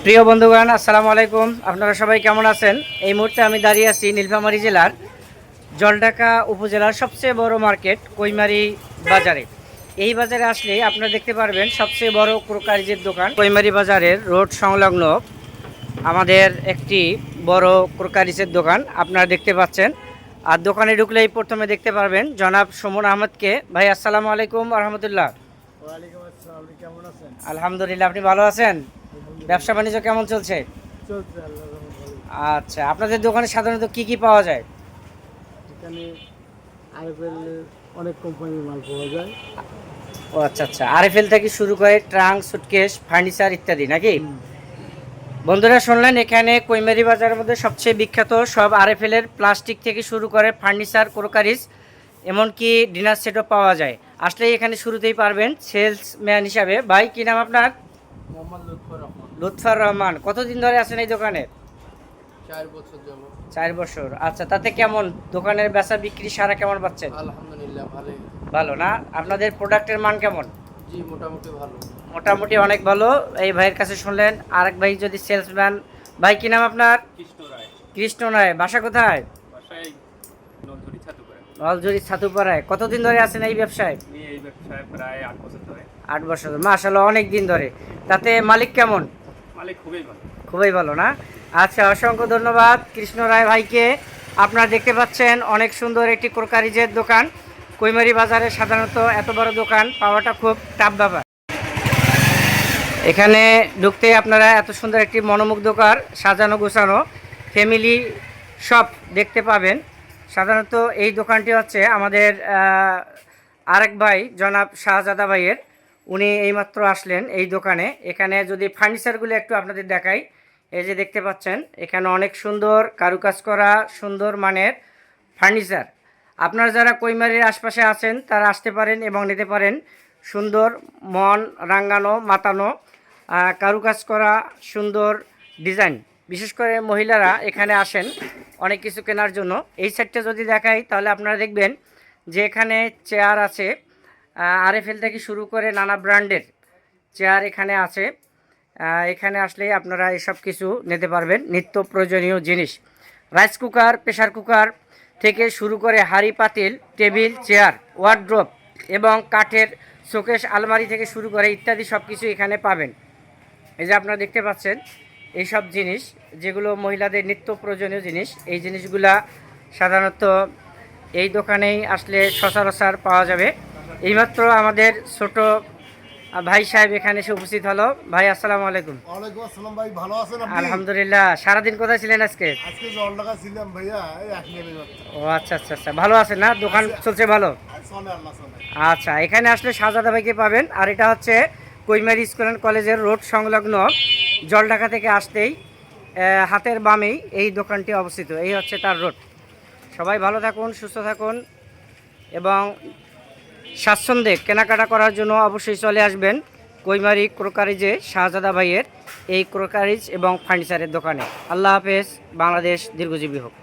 প্রিয় বন্ধুগণ, আসসালামু আলাইকুম। আপনারা সবাই কেমন আছেন? এই মুহূর্তে আমি দাঁড়িয়ে আছি নীলফামারী জেলার জলঢাকা উপজেলার সবচেয়ে বড় মার্কেট কৈমারি বাজারে। এই বাজারে আসলে আপনারা দেখতে পারবেন সবচেয়ে বড় ক্রোকারিজের দোকান কৈমারি বাজারের রোড সংলগ্ন আমাদের একটি বড় ক্রোকারিজের দোকান আপনারা দেখতে পাচ্ছেন। আর দোকানে ঢুকলেই প্রথমে দেখতে পারবেন জনাব সুমন আহমদকে। ভাই আসসালামু আলাইকুম রহমতুল্লাহ। ওয়ালাইকুম আসসালাম। আপনি কেমন আছেন? আলহামদুলিল্লাহ, আপনি ভালো আছেন? ব্যবসা বাণিজ্য কেমন চলছে? চলছে আল্লাহর রহমতে ভালো। আচ্ছা, আপনাদের দোকানে সাধারণত কি কি পাওয়া যায়? এখানে আইএফএল অনেক কোম্পানির মাল পাওয়া যায়। ও আচ্ছা আচ্ছা, আরএফএল থেকে শুরু করে ট্রাঙ্ক, সুটকেস, ফার্নিচার ইত্যাদি নাকি? বন্ধুরা শুনলেন, এখানে কৈমারি বাজারের মধ্যে সবচেয়ে বিখ্যাত সব আরএফএল এর প্লাস্টিক থেকে শুরু করে ফার্নিচার, ক্রোকারিজ, এমনকি ডিনার সেটও পাওয়া যায়। আসলে এখানে শুরুতেই পারবেন সেলসম্যান হিসাবে। ভাই, কি নাম আপনার? মোহাম্মদ লুৎফর রহমান। লুৎফর রহমান। কতদিন ধরে আছেন এই দোকানে? 4 বছর যাবত। 4 বছর। আচ্ছা, তাতে কেমন দোকানের বেচা বিক্রি সারা কেমন পাচ্ছেন? আলহামদুলিল্লাহ ভালোই। ভালো না? আপনাদের প্রোডাক্টের মান কেমন? জি মোটামুটি ভালো। মোটামুটি অনেক ভালো। এই ভাইয়ের কাছে শুনলেন। আরেক ভাই যদি সেলসম্যান। ভাই, কি নাম আপনার? কৃষ্ণ রায়। কৃষ্ণ রায়। বাসা কোথায়? বাসায় নলছড়ি ছাতুপাড়া। নলজুরি ছাতুপাড়ায়। কতদিন ধরে আছেন এই ব্যবসায়? আমি এই ব্যবসায় প্রায় 8 বছর ধরে। 8 বছর। মাশাআল্লাহ, অনেক দিন ধরে। তাতে মালিক কেমন? মালিক খুবই ভালো। খুবই ভালো না? আচ্ছা, অসংখ্য ধন্যবাদ কৃষ্ণ রায় ভাইকে। আপনারা দেখতে পাচ্ছেন অনেক সুন্দর একটি ক্রোকারিজের দোকান। কৈমারি বাজারে সাধারণত এত বড় দোকান পাওয়াটা খুব টাফ ব্যাপার। এখানে ঢুকতে আপনারা এত সুন্দর একটি মনোমুগ্ধকর সাজানো গোছানো ফ্যামিলি শপ দেখতে পাবেন। সাধারণত এই দোকানটি হচ্ছে আমাদের আরেক ভাই জনাব শাহজাদা ভাইয়ের। উনি এইমাত্র আসলেন এই দোকানে। এখানে যদি ফার্নিচারগুলো একটু আপনাদের দেখাই, এই যে দেখতে পাচ্ছেন এখানে অনেক সুন্দর কারুকাজ করা সুন্দর মানের ফার্নিচার। আপনারা যারা কৈমারির আশপাশে আছেন তারা আসতে পারেন এবং নিতে পারেন। সুন্দর মন রাঙানো মাতানো কারুকাজ করা সুন্দর ডিজাইন। বিশেষ করে মহিলারা এখানে আসেন অনেক কিছু কেনার জন্য। এই সাইডটা যদি দেখাই তাহলে আপনারা দেখবেন যে এখানে চেয়ার আছে। আরএফএল থেকে শুরু করে নানা ব্র্যান্ডের চেয়ার এখানে আছে। এখানে আসলেই আপনারা এসব কিছু নিতে পারবেন, নিত্য প্রয়োজনীয় জিনিস। রাইস কুকার, প্রেশার কুকার থেকে শুরু করে হাঁড়ি পাতিল, টেবিল, চেয়ার, ওয়ার্ড্রোব এবং কাঠের শোকেস, আলমারি থেকে শুরু করে ইত্যাদি সব কিছু এখানে পাবেন। এই যে আপনারা দেখতে পাচ্ছেন এই সব জিনিস যেগুলো মহিলাদের নিত্য প্রয়োজনীয় জিনিস, এই জিনিসগুলা সাধারণত এই দোকানেই আসলে সচরাচর পাওয়া যাবে। এইমাত্র আমাদের ছোট ভাই সাহেব এখানে এসে উপস্থিত হলো। ভাই আসসালামু আলাইকুম। ওয়ালাইকুম আসসালাম ভাই, ভালো আছেন আপনি? আলহামদুলিল্লাহ। সারাদিন কোথায় ছিলেন আজকে? আজকে জলঢাকা ছিলাম ভাইয়া, এই আসলে ও আচ্ছা আচ্ছা আচ্ছা, ভালো আছেন না? দোকান চলছে ভালো? চলে আল্লাহ চলে। আচ্ছা, এখানে আসলে শাহজাদা ভাইকে পাবেন। আর এটা হচ্ছে কৈমারি স্কুল অ্যান্ড কলেজের রোড সংলগ্ন জলঢাকা থেকে আসতেই হাতের বামেই এই দোকানটি অবস্থিত। এই হচ্ছে তার রোড। সবাই ভালো থাকুন, সুস্থ থাকুন এবং স্বাচ্ছন্দ্যে কেনাকাটা করার জন্য অবশ্যই চলে আসবেন কৈমারি ক্রোকারিজে শাহজাদা ভাইয়ের এই ক্রোকারিজ এবং ফার্নিচারের দোকানে। আল্লাহ হাফেজ। বাংলাদেশ দীর্ঘজীবী হোক।